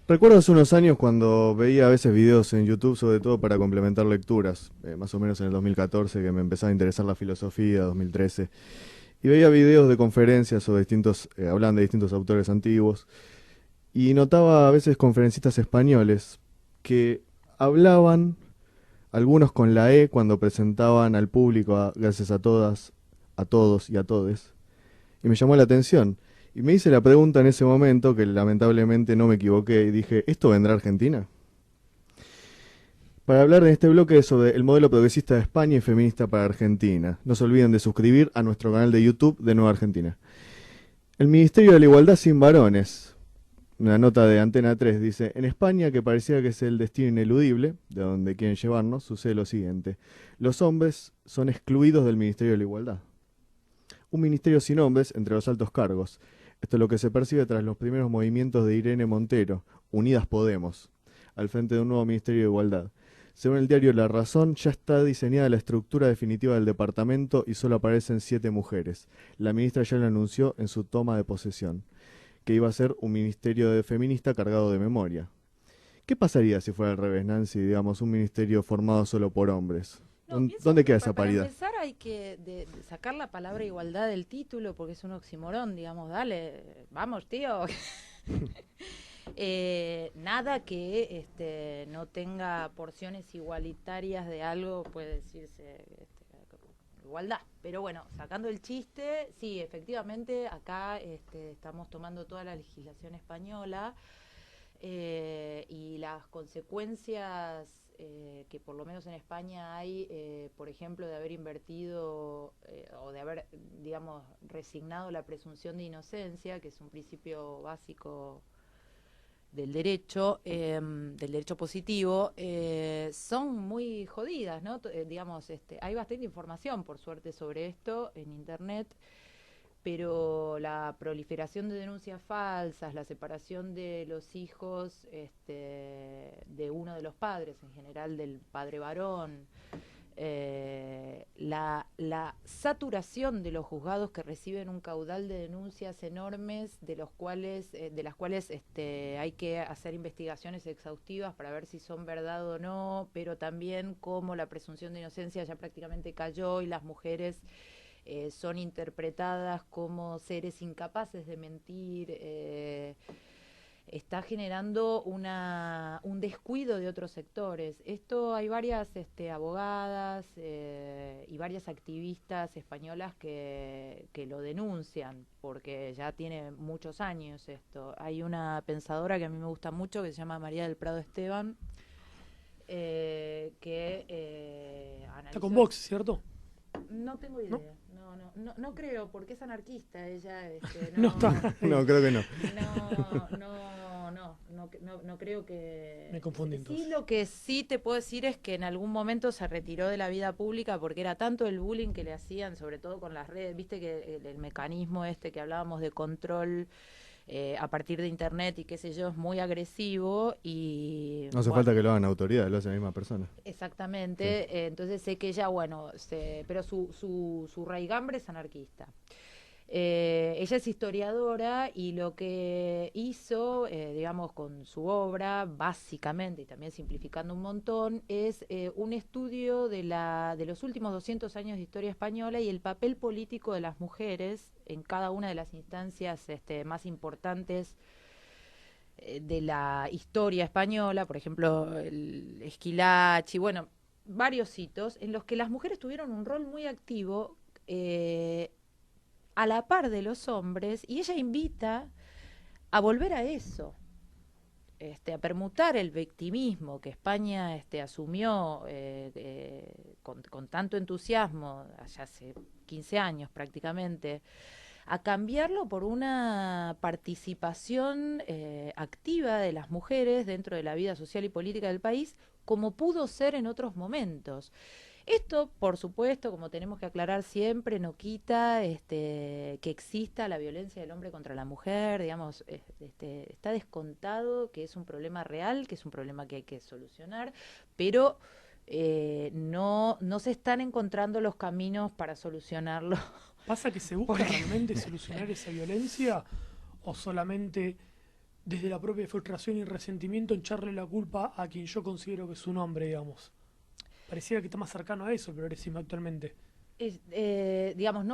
Recuerdo hace unos años cuando veía a veces videos en YouTube, sobre todo para complementar lecturas, más o menos en el 2014, que me empezaba a interesar la filosofía, 2013, y veía videos de conferencias sobre distintos, hablaban de distintos autores antiguos, y notaba a veces conferencistas españoles que hablaban, algunos con la E, cuando presentaban al público, gracias a todas, a todos y a todes, y me llamó la atención. Y me hice la pregunta en ese momento, que lamentablemente no me equivoqué, y dije, ¿esto vendrá a Argentina? Para hablar en este bloque sobre el modelo progresista de España y feminista para Argentina. No se olviden de suscribir a nuestro canal de YouTube de Nueva Argentina. El Ministerio de la Igualdad sin varones. Una nota de Antena 3 dice, en España, que parecía que es el destino ineludible, de donde quieren llevarnos, sucede lo siguiente. Los hombres son excluidos del Ministerio de la Igualdad. Un ministerio sin hombres entre los altos cargos. Esto es lo que se percibe tras los primeros movimientos de Irene Montero, Unidas Podemos, al frente de un nuevo Ministerio de Igualdad. Según el diario La Razón, ya está diseñada la estructura definitiva del departamento y solo aparecen 7 mujeres. La ministra ya lo anunció en su toma de posesión, que iba a ser un ministerio de feminista cargado de memoria. ¿Qué pasaría si fuera al revés, Nancy, digamos, un ministerio formado solo por hombres? No, pienso ¿Dónde que queda esa para paridad? empezar hay que de sacar la palabra igualdad del título porque es un oximorón, digamos, dale, vamos, tío. Nada que no tenga porciones igualitarias de algo puede decirse igualdad. Pero bueno, sacando el chiste, sí, efectivamente, acá estamos tomando toda la legislación española y las consecuencias que por lo menos en España hay, por ejemplo, de haber invertido o de haber, digamos, resignado la presunción de inocencia, que es un principio básico del derecho positivo, son muy jodidas, ¿no? Digamos, hay bastante información, por suerte, sobre esto en Internet, pero la proliferación de denuncias falsas, la separación de los hijos de uno de los padres, en general del padre varón, la saturación de los juzgados que reciben un caudal de denuncias enormes de las cuales hay que hacer investigaciones exhaustivas para ver si son verdad o no, pero también como la presunción de inocencia ya prácticamente cayó y las mujeres son interpretadas como seres incapaces de mentir, está generando un descuido de otros sectores. Esto hay varias abogadas y varias activistas españolas que lo denuncian, porque ya tiene muchos años esto. Hay una pensadora que a mí me gusta mucho, que se llama María del Prado Esteban, que Está con analizó Vox, ¿cierto? no tengo ¿No? idea, no creo, porque es anarquista, ella, No está ahí. No, creo que no. no creo que... Me confundí Sí, entonces. lo que sí te puedo decir es que en algún momento se retiró de la vida pública porque era tanto el bullying que le hacían, sobre todo con las redes, viste que el mecanismo que hablábamos de control a partir de internet y qué sé yo, es muy agresivo y No hace bueno, falta que lo hagan autoridades, lo hace la misma persona. Sí. exactamente, entonces sé que ella, bueno, pero su raigambre es anarquista. Ella es historiadora y lo que hizo, digamos, con su obra, básicamente, y también simplificando un montón, es un estudio de los últimos 200 años de historia española y el papel político de las mujeres en cada una de las instancias más importantes de la historia española, por ejemplo, el Esquilachi, bueno, varios hitos en los que las mujeres tuvieron un rol muy activo a la par de los hombres y ella invita a volver a eso. A permutar el victimismo que España asumió con tanto entusiasmo, allá hace 15 años prácticamente, a cambiarlo por una participación activa de las mujeres dentro de la vida social y política del país, como pudo ser en otros momentos. Esto, por supuesto, como tenemos que aclarar siempre, no quita que exista la violencia del hombre contra la mujer, digamos, está descontado que es un problema real, que es un problema que hay que solucionar, pero no se están encontrando los caminos para solucionarlo. ¿Pasa que se busca Porque realmente solucionar esa violencia o solamente desde la propia frustración y resentimiento, echarle la culpa a quien yo considero que es un hombre, digamos. Pareciera que está más cercano a eso el progresismo actualmente. Digamos,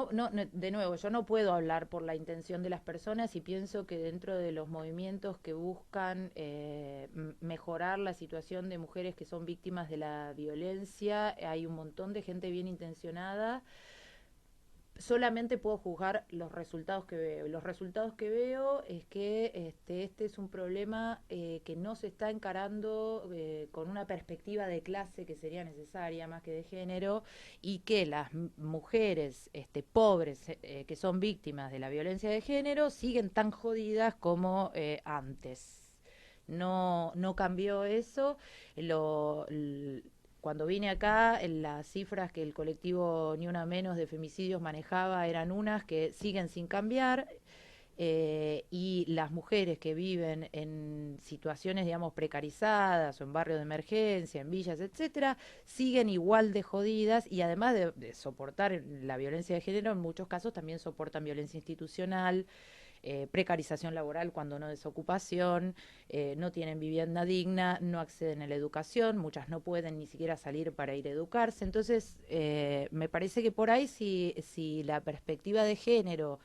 de nuevo, yo no puedo hablar por la intención de las personas y pienso que dentro de los movimientos que buscan mejorar la situación de mujeres que son víctimas de la violencia, hay un montón de gente bien intencionada. Solamente puedo juzgar los resultados que veo. Los resultados que veo es que este es un problema que no se está encarando con una perspectiva de clase que sería necesaria más que de género, y que las mujeres pobres que son víctimas de la violencia de género siguen tan jodidas como antes. No cambió eso. Lo, Cuando vine acá, las cifras que el colectivo Ni Una Menos de femicidios manejaba eran unas que siguen sin cambiar, y las mujeres que viven en situaciones, digamos, precarizadas o en barrios de emergencia, en villas, etcétera, siguen igual de jodidas, y además de soportar la violencia de género, en muchos casos también soportan violencia institucional, precarización laboral cuando no desocupación, no tienen vivienda digna, no acceden a la educación, muchas no pueden ni siquiera salir para ir a educarse. Entonces, me parece que por ahí si la perspectiva de género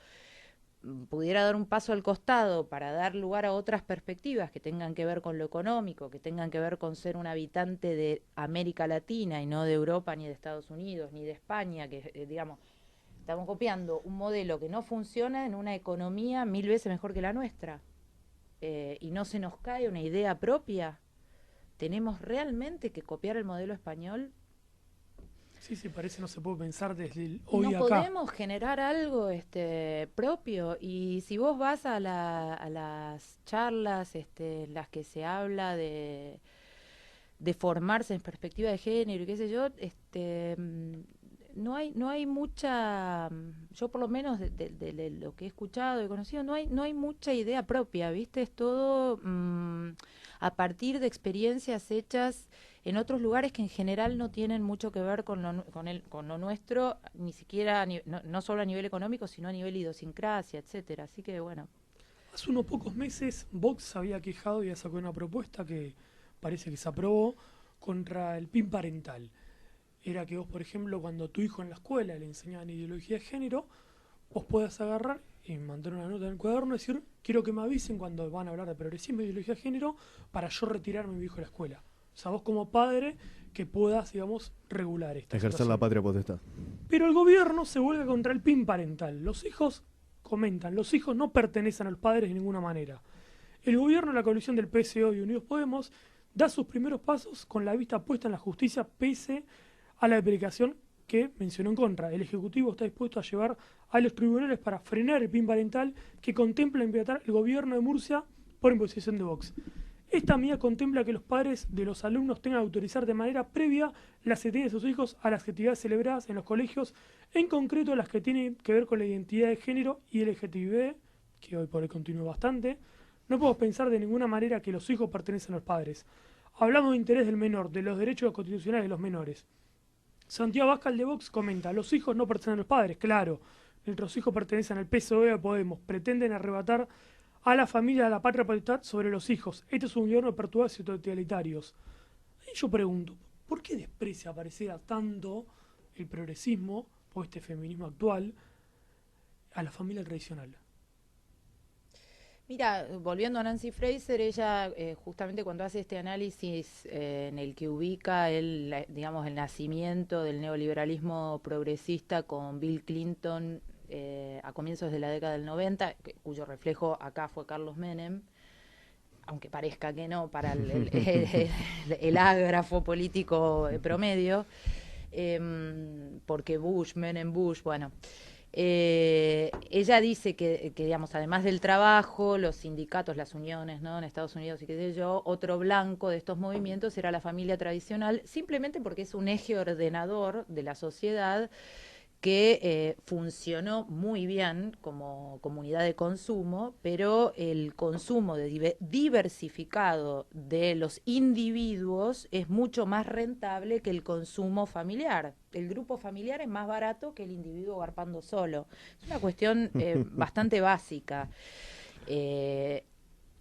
pudiera dar un paso al costado para dar lugar a otras perspectivas que tengan que ver con lo económico, que tengan que ver con ser un habitante de América Latina y no de Europa, ni de Estados Unidos, ni de España, que digamos, estamos copiando un modelo que no funciona en una economía 1000 veces mejor que la nuestra. Y no se nos cae una idea propia. ¿Tenemos realmente que copiar el modelo español? Sí, parece no se puede pensar desde el hoy No acá. podemos generar algo propio. Y si vos vas a las charlas en las que se habla de formarse en perspectiva de género y qué sé yo, no hay mucha, yo por lo menos de lo que he escuchado y conocido, no hay mucha idea propia, ¿viste? Es todo a partir de experiencias hechas en otros lugares que en general no tienen mucho que ver con lo nuestro, ni siquiera, no solo a nivel económico, sino a nivel idiosincrasia, etcétera. Así que bueno. Hace unos pocos meses Vox se había quejado y sacó una propuesta que parece que se aprobó contra el PIN parental. Era que vos, por ejemplo, cuando tu hijo en la escuela le enseñaban ideología de género, vos puedas agarrar y mandar una nota en el cuaderno y decir, quiero que me avisen cuando van a hablar de progresismo y ideología de género para yo retirarme a mi hijo de la escuela. O sea, vos como padre que puedas, digamos, regular esta Ejercer situación. la patria potestad. Pero el gobierno se vuelve contra el PIN parental. Los hijos, comentan, los hijos no pertenecen a los padres de ninguna manera. El gobierno, la coalición del PSO y Unidos Podemos, da sus primeros pasos con la vista puesta en la justicia pese a la aplicación que mencionó en contra. El Ejecutivo está dispuesto a llevar a los tribunales para frenar el PIN parental que contempla implementar el gobierno de Murcia por imposición de Vox. Esta medida contempla que los padres de los alumnos tengan que autorizar de manera previa las asistencia de sus hijos a las actividades celebradas en los colegios, en concreto las que tienen que ver con la identidad de género y LGTB, que hoy por hoy continúa bastante. No podemos pensar de ninguna manera que los hijos pertenecen a los padres. Hablamos de interés del menor, de los derechos constitucionales de los menores. Santiago Abascal de Vox comenta, los hijos no pertenecen a los padres, claro, nuestros hijos pertenecen al PSOE o Podemos, pretenden arrebatar a la familia, a la patria potestad sobre los hijos. Este es un gobierno de perturbadores y totalitarios. Y yo pregunto, ¿por qué desprecia pareciera tanto el progresismo o este feminismo actual a la familia tradicional? Mira, volviendo a Nancy Fraser, ella justamente cuando hace este análisis en el que ubica digamos, el nacimiento del neoliberalismo progresista con Bill Clinton a comienzos de la década del 90, cuyo reflejo acá fue Carlos Menem, aunque parezca que no para el ágrafo político promedio, porque Menem, bueno. Ella dice que, digamos, además del trabajo, los sindicatos, las uniones, ¿no?, en Estados Unidos y qué sé yo, otro blanco de estos movimientos era la familia tradicional, simplemente porque es un eje ordenador de la sociedad que funcionó muy bien como comunidad de consumo, pero el consumo diversificado de los individuos es mucho más rentable que el consumo familiar. El grupo familiar es más barato que el individuo garpando solo. Es una cuestión bastante básica.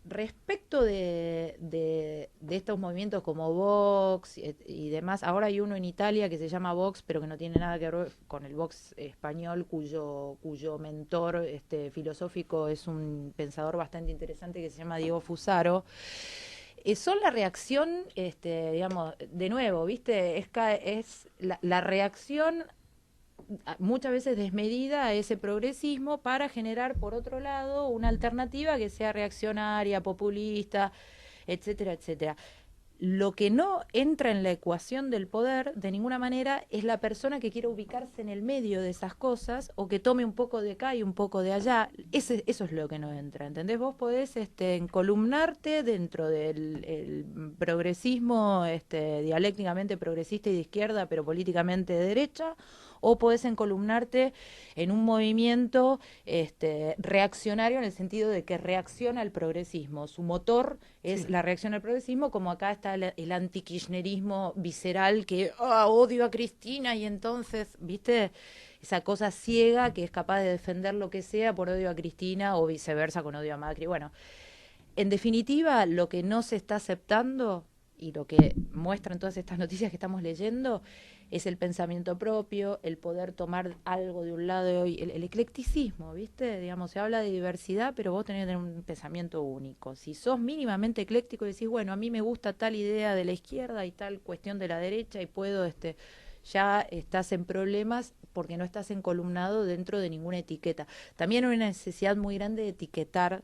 respecto de estos movimientos como Vox y demás, ahora hay uno en Italia que se llama Vox, pero que no tiene nada que ver con el Vox español, cuyo mentor filosófico es un pensador bastante interesante que se llama Diego Fusaro. Son la reacción, digamos, de nuevo, ¿viste? Es la reacción muchas veces desmedida a ese progresismo para generar, por otro lado, una alternativa que sea reaccionaria, populista, etcétera, etcétera. Lo que no entra en la ecuación del poder de ninguna manera es la persona que quiere ubicarse en el medio de esas cosas o que tome un poco de acá y un poco de allá. Eso es lo que no entra, ¿entendés? Vos podés encolumnarte dentro del el progresismo dialécticamente progresista y de izquierda, pero políticamente de derecha, o podés encolumnarte en un movimiento reaccionario en el sentido de que reacciona al progresismo. Su motor es Sí. la reacción al progresismo, como acá está el antikirchnerismo visceral que odio a Cristina y entonces, ¿viste? Esa cosa ciega que es capaz de defender lo que sea por odio a Cristina o viceversa con odio a Macri. Bueno, en definitiva, lo que no se está aceptando y lo que muestran todas estas noticias que estamos leyendo es el pensamiento propio, el poder tomar algo de un lado y el eclecticismo, ¿viste? Digamos, se habla de diversidad, pero vos tenés que tener un pensamiento único. Si sos mínimamente ecléctico y decís, bueno, a mí me gusta tal idea de la izquierda y tal cuestión de la derecha y puedo, ya estás en problemas porque no estás encolumnado dentro de ninguna etiqueta. También hay una necesidad muy grande de etiquetar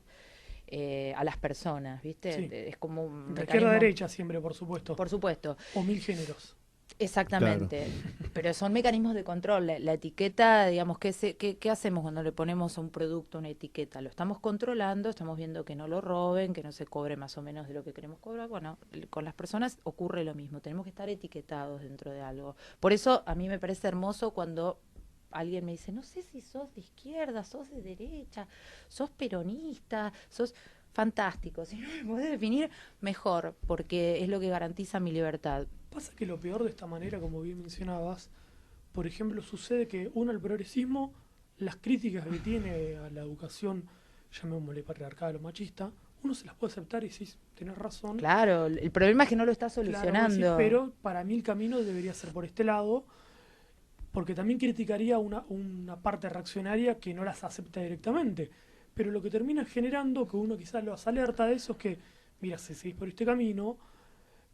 a las personas, ¿viste? Sí. Es como un Entre izquierda y mecanismo, derecha siempre, por supuesto. por supuesto. O mil géneros. Exactamente, pero son mecanismos de control. La etiqueta, digamos, ¿qué hacemos cuando le ponemos a un producto una etiqueta? Lo estamos controlando, estamos viendo que no lo roben, que no se cobre más o menos de lo que queremos cobrar. Bueno, con las personas ocurre lo mismo, tenemos que estar etiquetados dentro de algo. Por eso a mí me parece hermoso cuando alguien me dice, no sé si sos de izquierda, sos de derecha, sos peronista, sos fantástico. Si no me podés definir, mejor, porque es lo que garantiza mi libertad. Pasa que lo peor de esta manera, como bien mencionabas, por ejemplo, sucede que uno, el progresismo, las críticas que tiene a la educación, llamémosle patriarcal o machista, uno se las puede aceptar y decís, tenés razón. Claro, el problema es que no lo está Claro, vos decís, solucionando. pero para mí el camino debería ser por este lado, porque también criticaría una parte reaccionaria que no las acepta directamente. Pero lo que termina generando, que uno quizás los alerta de eso, es que, mira, si seguís por este camino,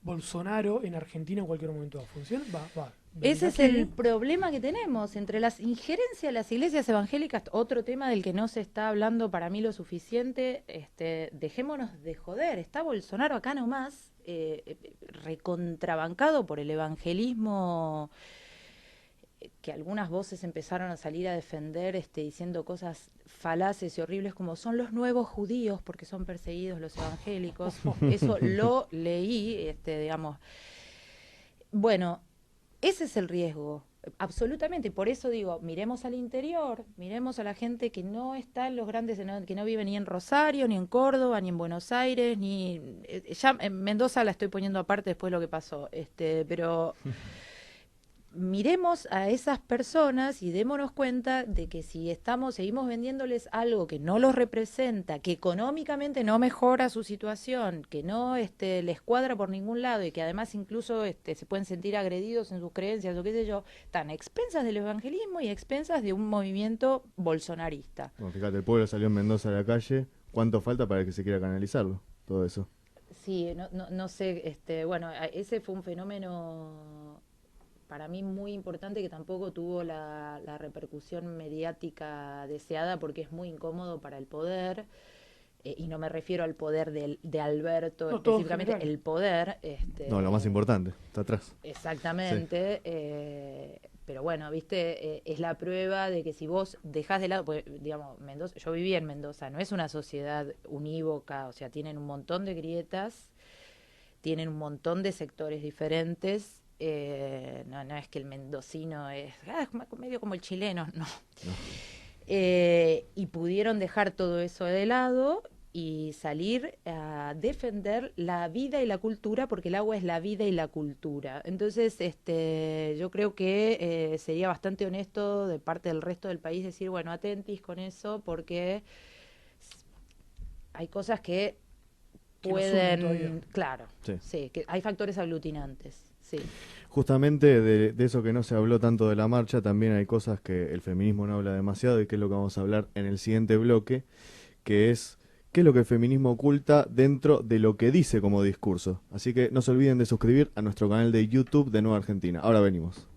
Bolsonaro en Argentina en cualquier momento va a funcionar, va a venir Ese es aquí. el problema que tenemos entre las injerencias de las iglesias evangélicas, otro tema del que no se está hablando para mí lo suficiente. Dejémonos de joder, está Bolsonaro acá nomás, recontrabancado por el evangelismo, que algunas voces empezaron a salir a defender, diciendo cosas falaces y horribles como son los nuevos judíos porque son perseguidos los evangélicos. Eso lo leí, digamos. Bueno, ese es el riesgo, absolutamente. Por eso digo, miremos al interior, miremos a la gente que no está en los grandes, que no vive ni en Rosario, ni en Córdoba, ni en Buenos Aires, ni ya en Mendoza la estoy poniendo aparte después de lo que pasó, pero miremos a esas personas y démonos cuenta de que si seguimos vendiéndoles algo que no los representa, que económicamente no mejora su situación, que no les cuadra por ningún lado y que además incluso se pueden sentir agredidos en sus creencias o qué sé yo, están a expensas del evangelismo y a expensas de un movimiento bolsonarista. Bueno, fíjate, el pueblo salió en Mendoza a la calle. ¿Cuánto falta para que se quiera canalizarlo? Todo eso. Sí, no sé, bueno, ese fue un fenómeno para mí muy importante que tampoco tuvo la repercusión mediática deseada porque es muy incómodo para el poder, y no me refiero al poder de Alberto No, todo en específicamente, general. el poder. No, lo más importante, está atrás. Exactamente, pero bueno, viste, es la prueba de que si vos dejás de lado, pues, digamos, Mendoza, yo viví en Mendoza, no es una sociedad unívoca, o sea, tienen un montón de grietas, tienen un montón de sectores diferentes. No es que el mendocino es medio como el chileno, no. No. Y pudieron dejar todo eso de lado y salir a defender la vida y la cultura, porque el agua es la vida y la cultura. Entonces, yo creo que sería bastante honesto de parte del resto del país decir, bueno, atentis con eso, porque hay cosas que Que nos unen todavía. pueden, claro, Sí. sí, que hay factores aglutinantes, sí. Justamente de eso que no se habló tanto de la marcha, también hay cosas que el feminismo no habla demasiado y que es lo que vamos a hablar en el siguiente bloque, que es qué es lo que el feminismo oculta dentro de lo que dice como discurso. Así que no se olviden de suscribir a nuestro canal de YouTube de Nueva Argentina. Ahora venimos.